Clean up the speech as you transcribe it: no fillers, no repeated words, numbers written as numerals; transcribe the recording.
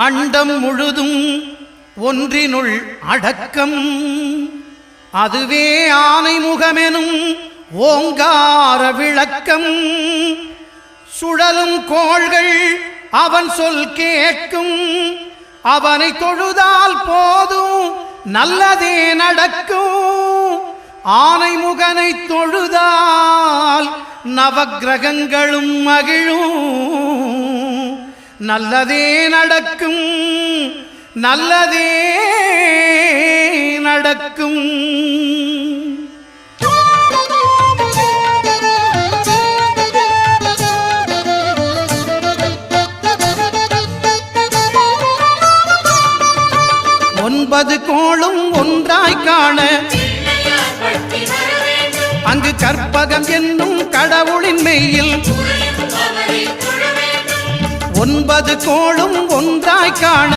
அண்டம் முழுதும் ஒன்றினுள் அடக்கம். அதுவே ஆனைமுகமெனும் ஓங்கார விளக்கம். சுழலும் கோள்கள் அவன் சொல் கேட்கும். அவனை தொழுதால் போதும் நல்லதே நடக்கும். ஆனைமுகனை தொழுதால் நவக்கிரகங்களும் மகிழும். நல்லதே நடக்கும், நல்லதே நடக்கும். ஒன்பது கோளும் ஒன்றாய் காண அங்கு கற்பகம் என்னும் கடவுளின் மெய்யில் ஒன்பது கோளும் ஒன்றாய் காண